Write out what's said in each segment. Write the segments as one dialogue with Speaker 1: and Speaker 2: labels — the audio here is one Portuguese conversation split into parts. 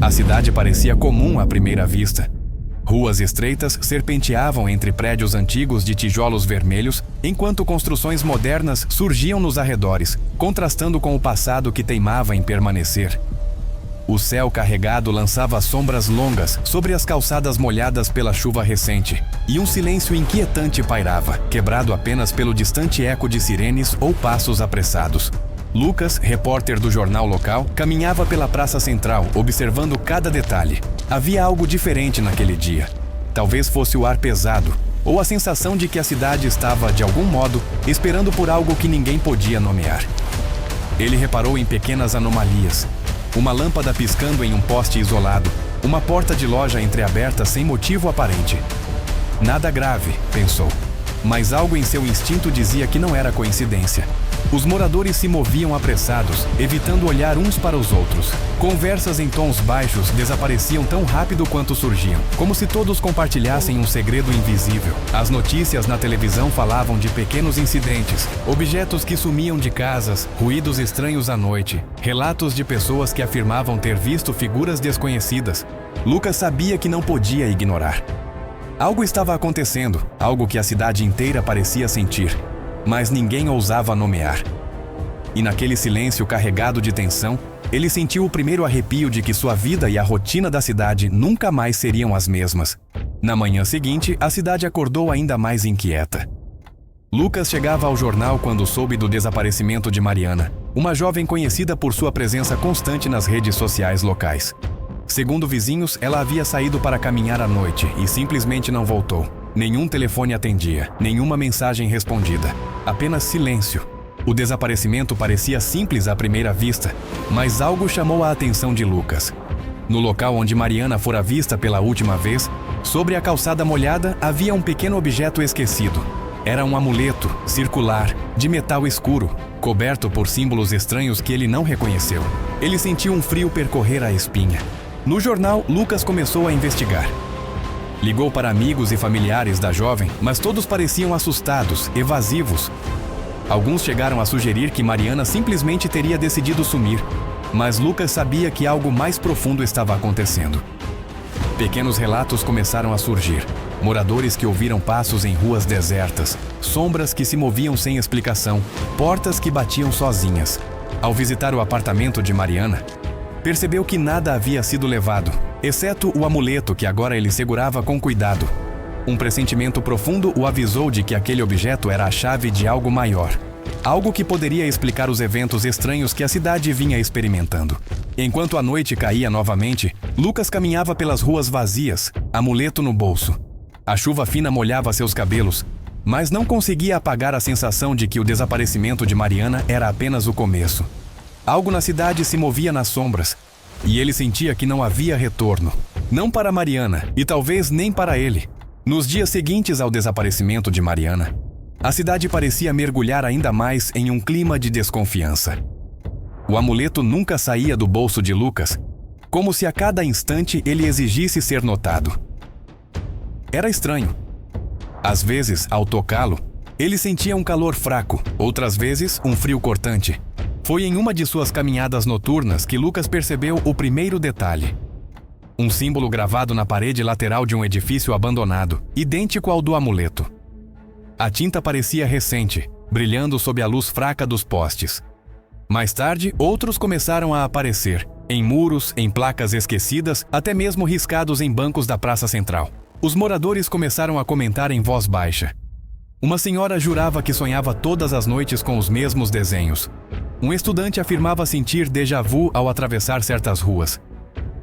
Speaker 1: A cidade parecia comum à primeira vista. Ruas estreitas serpenteavam entre prédios antigos de tijolos vermelhos, enquanto construções modernas surgiam nos arredores, contrastando com o passado que teimava em permanecer. O céu carregado lançava sombras longas sobre as calçadas molhadas pela chuva recente, e um silêncio inquietante pairava, quebrado apenas pelo distante eco de sirenes ou passos apressados. Lucas, repórter do jornal local, caminhava pela praça central, observando cada detalhe. Havia algo diferente naquele dia. Talvez fosse o ar pesado, ou a sensação de que a cidade estava, de algum modo, esperando por algo que ninguém podia nomear. Ele reparou em pequenas anomalias. Uma lâmpada piscando em um poste isolado, uma porta de loja entreaberta sem motivo aparente. Nada grave, pensou, mas algo em seu instinto dizia que não era coincidência. Os moradores se moviam apressados, evitando olhar uns para os outros. Conversas em tons baixos desapareciam tão rápido quanto surgiam, como se todos compartilhassem um segredo invisível. As notícias na televisão falavam de pequenos incidentes, objetos que sumiam de casas, ruídos estranhos à noite, relatos de pessoas que afirmavam ter visto figuras desconhecidas. Lucas sabia que não podia ignorar. Algo estava acontecendo, algo que a cidade inteira parecia sentir, mas ninguém ousava nomear. E naquele silêncio carregado de tensão, ele sentiu o primeiro arrepio de que sua vida e a rotina da cidade nunca mais seriam as mesmas. Na manhã seguinte, a cidade acordou ainda mais inquieta. Lucas chegava ao jornal quando soube do desaparecimento de Mariana, uma jovem conhecida por sua presença constante nas redes sociais locais. Segundo vizinhos, ela havia saído para caminhar à noite e simplesmente não voltou. Nenhum telefone atendia, nenhuma mensagem respondida, apenas silêncio. O desaparecimento parecia simples à primeira vista, mas algo chamou a atenção de Lucas. No local onde Mariana fora vista pela última vez, sobre a calçada molhada havia um pequeno objeto esquecido. Era um amuleto, circular, de metal escuro, coberto por símbolos estranhos que ele não reconheceu. Ele sentiu um frio percorrer a espinha. No jornal, Lucas começou a investigar. Ligou para amigos e familiares da jovem, mas todos pareciam assustados, evasivos. Alguns chegaram a sugerir que Mariana simplesmente teria decidido sumir, mas Lucas sabia que algo mais profundo estava acontecendo. Pequenos relatos começaram a surgir. Moradores que ouviram passos em ruas desertas, sombras que se moviam sem explicação, portas que batiam sozinhas. Ao visitar o apartamento de Mariana, percebeu que nada havia sido levado, exceto o amuleto que agora ele segurava com cuidado. Um pressentimento profundo o avisou de que aquele objeto era a chave de algo maior. Algo que poderia explicar os eventos estranhos que a cidade vinha experimentando. Enquanto a noite caía novamente, Lucas caminhava pelas ruas vazias, amuleto no bolso. A chuva fina molhava seus cabelos, mas não conseguia apagar a sensação de que o desaparecimento de Mariana era apenas o começo. Algo na cidade se movia nas sombras, e ele sentia que não havia retorno. Não para Mariana, e talvez nem para ele. Nos dias seguintes ao desaparecimento de Mariana, a cidade parecia mergulhar ainda mais em um clima de desconfiança. O amuleto nunca saía do bolso de Lucas, como se a cada instante ele exigisse ser notado. Era estranho. Às vezes, ao tocá-lo, ele sentia um calor fraco, outras vezes, um frio cortante. Foi em uma de suas caminhadas noturnas que Lucas percebeu o primeiro detalhe. Um símbolo gravado na parede lateral de um edifício abandonado, idêntico ao do amuleto. A tinta parecia recente, brilhando sob a luz fraca dos postes. Mais tarde, outros começaram a aparecer, em muros, em placas esquecidas, até mesmo riscados em bancos da praça central. Os moradores começaram a comentar em voz baixa. Uma senhora jurava que sonhava todas as noites com os mesmos desenhos. Um estudante afirmava sentir déjà vu ao atravessar certas ruas.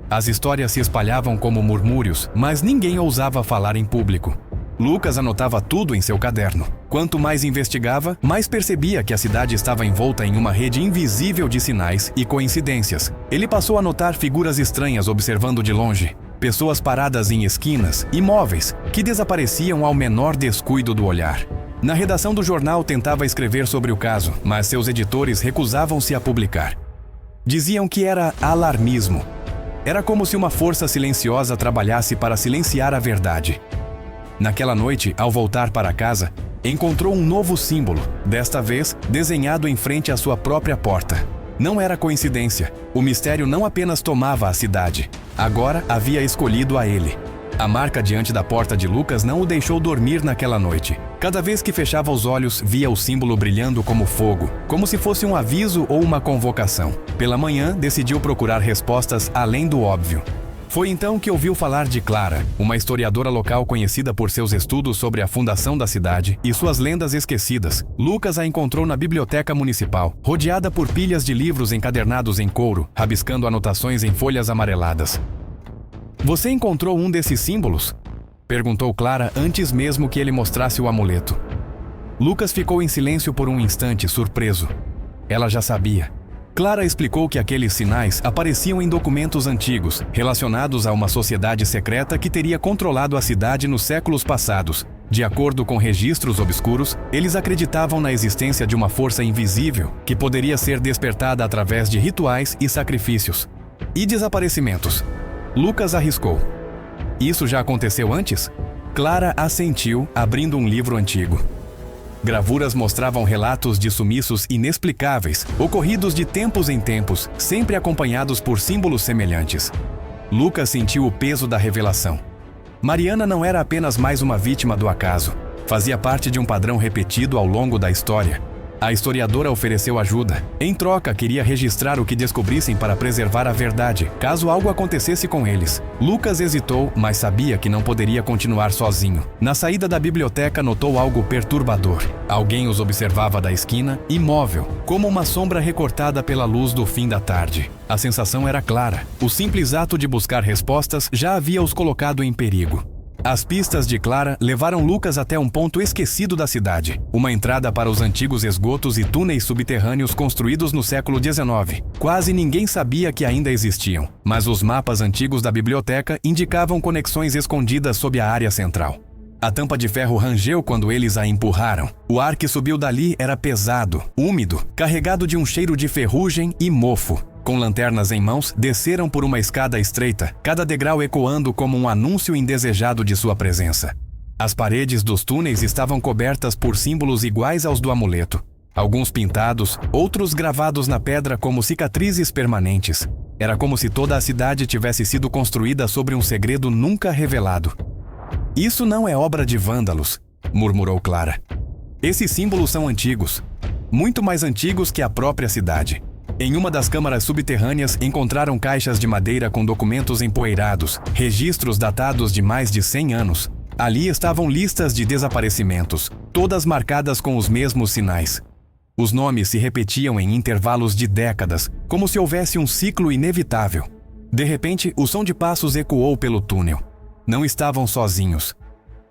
Speaker 1: As histórias se espalhavam como murmúrios, mas ninguém ousava falar em público. Lucas anotava tudo em seu caderno. Quanto mais investigava, mais percebia que a cidade estava envolta em uma rede invisível de sinais e coincidências. Ele passou a notar figuras estranhas observando de longe. Pessoas paradas em esquinas, imóveis, que desapareciam ao menor descuido do olhar. Na redação do jornal tentava escrever sobre o caso, mas seus editores recusavam-se a publicar. Diziam que era alarmismo. Era como se uma força silenciosa trabalhasse para silenciar a verdade. Naquela noite, ao voltar para casa, encontrou um novo símbolo, desta vez desenhado em frente à sua própria porta. Não era coincidência. O mistério não apenas tomava a cidade, Agora havia escolhido a ele. A marca diante da porta de Lucas não o deixou dormir naquela noite. Cada vez que fechava os olhos, via o símbolo brilhando como fogo, como se fosse um aviso ou uma convocação. Pela manhã, decidiu procurar respostas além do óbvio. Foi então que ouviu falar de Clara, uma historiadora local conhecida por seus estudos sobre a fundação da cidade e suas lendas esquecidas. Lucas a encontrou na biblioteca municipal, rodeada por pilhas de livros encadernados em couro, rabiscando anotações em folhas amareladas. "Você encontrou um desses símbolos?" perguntou Clara antes mesmo que ele mostrasse o amuleto. Lucas ficou em silêncio por um instante, surpreso. Ela já sabia. Clara explicou que aqueles sinais apareciam em documentos antigos, relacionados a uma sociedade secreta que teria controlado a cidade nos séculos passados. De acordo com registros obscuros, eles acreditavam na existência de uma força invisível que poderia ser despertada através de rituais e sacrifícios. "E desaparecimentos?" Lucas arriscou. "Isso já aconteceu antes?" Clara assentiu, abrindo um livro antigo. Gravuras mostravam relatos de sumiços inexplicáveis, ocorridos de tempos em tempos, sempre acompanhados por símbolos semelhantes. Lucas sentiu o peso da revelação. Mariana não era apenas mais uma vítima do acaso. Fazia parte de um padrão repetido ao longo da história. A historiadora ofereceu ajuda. Em troca, queria registrar o que descobrissem para preservar a verdade, caso algo acontecesse com eles. Lucas hesitou, mas sabia que não poderia continuar sozinho. Na saída da biblioteca, notou algo perturbador. Alguém os observava da esquina, imóvel, como uma sombra recortada pela luz do fim da tarde. A sensação era clara. O simples ato de buscar respostas já havia os colocado em perigo. As pistas de Clara levaram Lucas até um ponto esquecido da cidade, uma entrada para os antigos esgotos e túneis subterrâneos construídos no século XIX. Quase ninguém sabia que ainda existiam, mas os mapas antigos da biblioteca indicavam conexões escondidas sob a área central. A tampa de ferro rangeu quando eles a empurraram. O ar que subiu dali era pesado, úmido, carregado de um cheiro de ferrugem e mofo. Com lanternas em mãos, desceram por uma escada estreita, cada degrau ecoando como um anúncio indesejado de sua presença. As paredes dos túneis estavam cobertas por símbolos iguais aos do amuleto. Alguns pintados, outros gravados na pedra como cicatrizes permanentes. Era como se toda a cidade tivesse sido construída sobre um segredo nunca revelado. "Isso não é obra de vândalos", murmurou Clara. "Esses símbolos são antigos, muito mais antigos que a própria cidade." Em uma das câmaras subterrâneas, encontraram caixas de madeira com documentos empoeirados, registros datados de mais de 100 anos. Ali estavam listas de desaparecimentos, todas marcadas com os mesmos sinais. Os nomes se repetiam em intervalos de décadas, como se houvesse um ciclo inevitável. De repente, o som de passos ecoou pelo túnel. Não estavam sozinhos.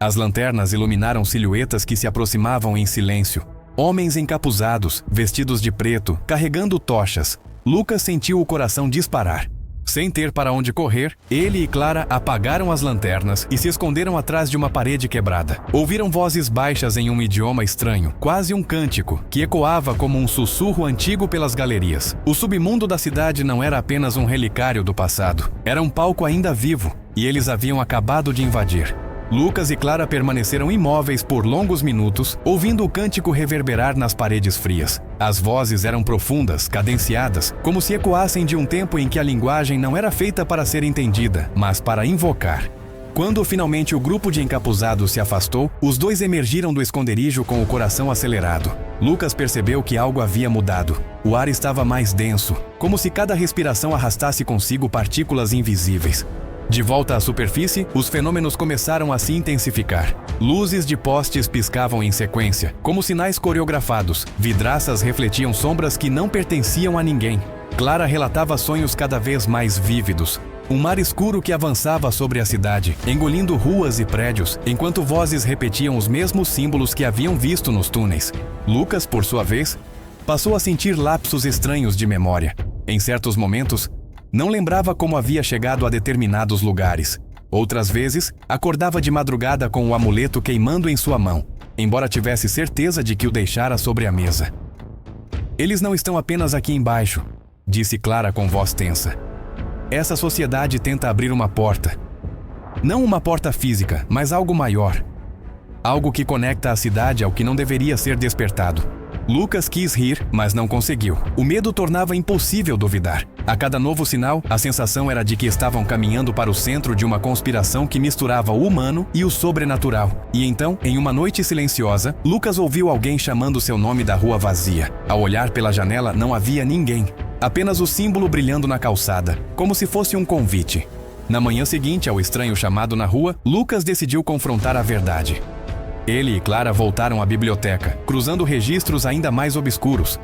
Speaker 1: As lanternas iluminaram silhuetas que se aproximavam em silêncio. Homens encapuzados, vestidos de preto, carregando tochas. Lucas sentiu o coração disparar. Sem ter para onde correr, ele e Clara apagaram as lanternas e se esconderam atrás de uma parede quebrada. Ouviram vozes baixas em um idioma estranho, quase um cântico, que ecoava como um sussurro antigo pelas galerias. O submundo da cidade não era apenas um relicário do passado. Era um palco ainda vivo, e eles haviam acabado de invadir. Lucas e Clara permaneceram imóveis por longos minutos, ouvindo o cântico reverberar nas paredes frias. As vozes eram profundas, cadenciadas, como se ecoassem de um tempo em que a linguagem não era feita para ser entendida, mas para invocar. Quando finalmente o grupo de encapuzados se afastou, os dois emergiram do esconderijo com o coração acelerado. Lucas percebeu que algo havia mudado. O ar estava mais denso, como se cada respiração arrastasse consigo partículas invisíveis. De volta à superfície, os fenômenos começaram a se intensificar. Luzes de postes piscavam em sequência, como sinais coreografados. Vidraças refletiam sombras que não pertenciam a ninguém. Clara relatava sonhos cada vez mais vívidos. Um mar escuro que avançava sobre a cidade, engolindo ruas e prédios, enquanto vozes repetiam os mesmos símbolos que haviam visto nos túneis. Lucas, por sua vez, passou a sentir lapsos estranhos de memória. Em certos momentos, não lembrava como havia chegado a determinados lugares. Outras vezes, acordava de madrugada com o amuleto queimando em sua mão, embora tivesse certeza de que o deixara sobre a mesa. "Eles não estão apenas aqui embaixo", disse Clara com voz tensa. "Essa sociedade tenta abrir uma porta. Não uma porta física, mas algo maior. Algo que conecta a cidade ao que não deveria ser despertado. Lucas quis rir, mas não conseguiu. O medo tornava impossível duvidar. A cada novo sinal, a sensação era de que estavam caminhando para o centro de uma conspiração que misturava o humano e o sobrenatural. E então, em uma noite silenciosa, Lucas ouviu alguém chamando seu nome da rua vazia. Ao olhar pela janela, não havia ninguém. Apenas o símbolo brilhando na calçada, como se fosse um convite. Na manhã seguinte ao estranho chamado na rua, Lucas decidiu confrontar a verdade. Ele e Clara voltaram à biblioteca, cruzando registros ainda mais obscuros.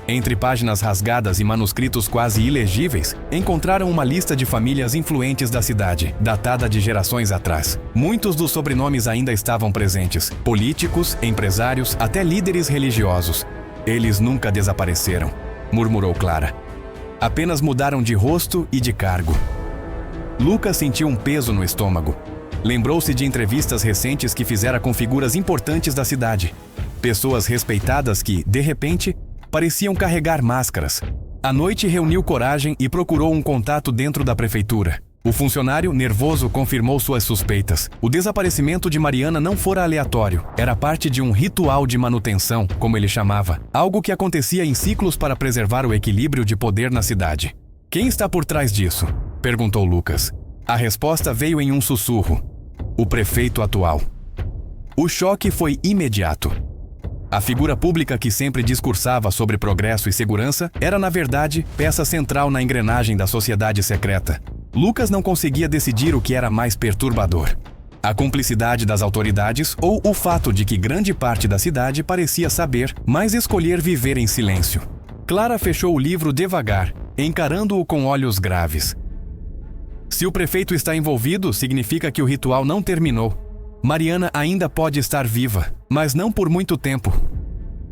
Speaker 1: Entre páginas rasgadas e manuscritos quase ilegíveis, encontraram uma lista de famílias influentes da cidade, datada de gerações atrás. Muitos dos sobrenomes ainda estavam presentes: políticos, empresários, até líderes religiosos. Eles nunca desapareceram, murmurou Clara. Apenas mudaram de rosto e de cargo. Lucas sentiu um peso no estômago. Lembrou-se de entrevistas recentes que fizera com figuras importantes da cidade. Pessoas respeitadas que, de repente, pareciam carregar máscaras. À noite reuniu coragem e procurou um contato dentro da prefeitura. O funcionário, nervoso, confirmou suas suspeitas. O desaparecimento de Mariana não fora aleatório. Era parte de um ritual de manutenção, como ele chamava. Algo que acontecia em ciclos para preservar o equilíbrio de poder na cidade. Quem está por trás disso? Perguntou Lucas. A resposta veio em um sussurro. O prefeito atual. O choque foi imediato. A figura pública que sempre discursava sobre progresso e segurança era, na verdade, peça central na engrenagem da sociedade secreta. Lucas não conseguia decidir o que era mais perturbador: a cumplicidade das autoridades ou o fato de que grande parte da cidade parecia saber, mas escolher viver em silêncio. Clara fechou o livro devagar, encarando-o com olhos graves. Se o prefeito está envolvido, significa que o ritual não terminou. Mariana ainda pode estar viva, mas não por muito tempo.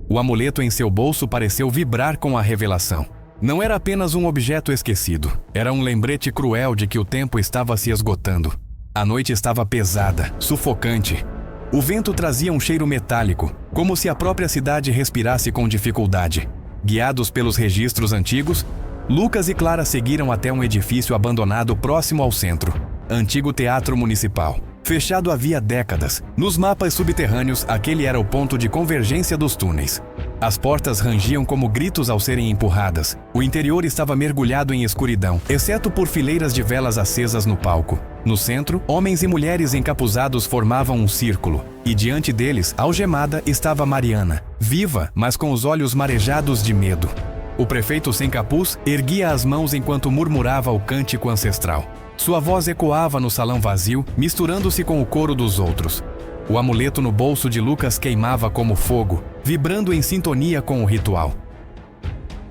Speaker 1: O amuleto em seu bolso pareceu vibrar com a revelação. Não era apenas um objeto esquecido. Era um lembrete cruel de que o tempo estava se esgotando. A noite estava pesada, sufocante. O vento trazia um cheiro metálico, como se a própria cidade respirasse com dificuldade. Guiados pelos registros antigos, Lucas e Clara seguiram até um edifício abandonado próximo ao centro. Antigo teatro municipal. Fechado havia décadas. Nos mapas subterrâneos, aquele era o ponto de convergência dos túneis. As portas rangiam como gritos ao serem empurradas. O interior estava mergulhado em escuridão, exceto por fileiras de velas acesas no palco. No centro, homens e mulheres encapuzados formavam um círculo. E diante deles, algemada, estava Mariana, viva, mas com os olhos marejados de medo. O prefeito sem capuz erguia as mãos enquanto murmurava o cântico ancestral. Sua voz ecoava no salão vazio, misturando-se com o coro dos outros. O amuleto no bolso de Lucas queimava como fogo, vibrando em sintonia com o ritual.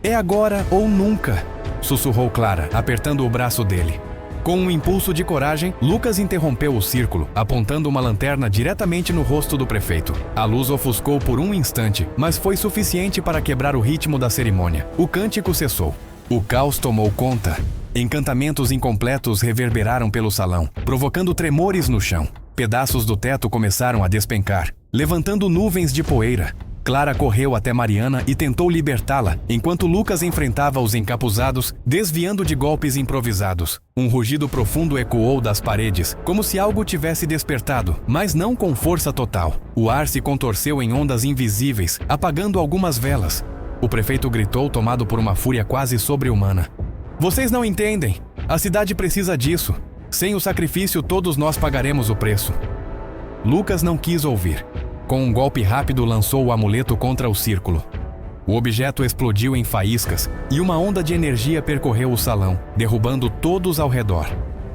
Speaker 1: "É agora ou nunca", sussurrou Clara, apertando o braço dele. Com um impulso de coragem, Lucas interrompeu o círculo, apontando uma lanterna diretamente no rosto do prefeito. A luz ofuscou por um instante, mas foi suficiente para quebrar o ritmo da cerimônia. O cântico cessou. O caos tomou conta. Encantamentos incompletos reverberaram pelo salão, provocando tremores no chão. Pedaços do teto começaram a despencar, levantando nuvens de poeira. Clara correu até Mariana e tentou libertá-la, enquanto Lucas enfrentava os encapuzados, desviando de golpes improvisados. Um rugido profundo ecoou das paredes, como se algo tivesse despertado, mas não com força total. O ar se contorceu em ondas invisíveis, apagando algumas velas. O prefeito gritou, tomado por uma fúria quase sobre-humana. "Vocês não entendem. A cidade precisa disso. Sem o sacrifício, todos nós pagaremos o preço." Lucas não quis ouvir. Com um golpe rápido, lançou o amuleto contra o círculo. O objeto explodiu em faíscas e uma onda de energia percorreu o salão, derrubando todos ao redor.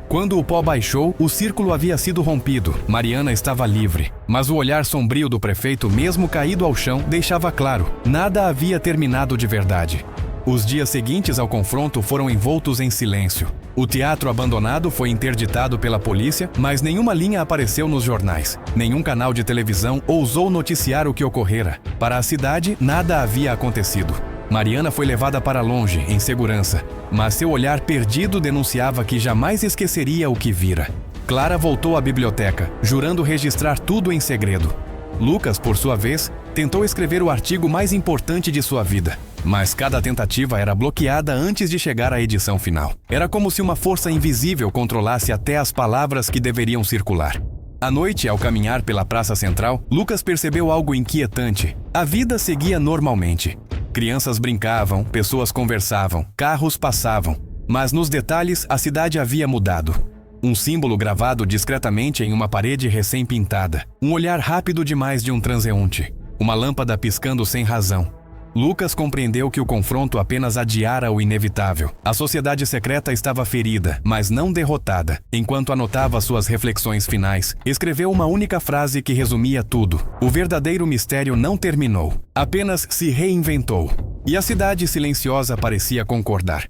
Speaker 1: Quando o pó baixou, o círculo havia sido rompido. Mariana estava livre, mas o olhar sombrio do prefeito, mesmo caído ao chão, deixava claro: nada havia terminado de verdade. Os dias seguintes ao confronto foram envoltos em silêncio. O teatro abandonado foi interditado pela polícia, mas nenhuma linha apareceu nos jornais. Nenhum canal de televisão ousou noticiar o que ocorrera. Para a cidade, nada havia acontecido. Mariana foi levada para longe, em segurança, mas seu olhar perdido denunciava que jamais esqueceria o que vira. Clara voltou à biblioteca, jurando registrar tudo em segredo. Lucas, por sua vez, tentou escrever o artigo mais importante de sua vida, mas cada tentativa era bloqueada antes de chegar à edição final. Era como se uma força invisível controlasse até as palavras que deveriam circular. À noite, ao caminhar pela praça central, Lucas percebeu algo inquietante. A vida seguia normalmente. Crianças brincavam, pessoas conversavam, carros passavam. Mas nos detalhes, a cidade havia mudado. Um símbolo gravado discretamente em uma parede recém-pintada. Um olhar rápido demais de um transeunte. Uma lâmpada piscando sem razão. Lucas compreendeu que o confronto apenas adiara o inevitável. A sociedade secreta estava ferida, mas não derrotada. Enquanto anotava suas reflexões finais, escreveu uma única frase que resumia tudo. O verdadeiro mistério não terminou, apenas se reinventou. E a cidade silenciosa parecia concordar.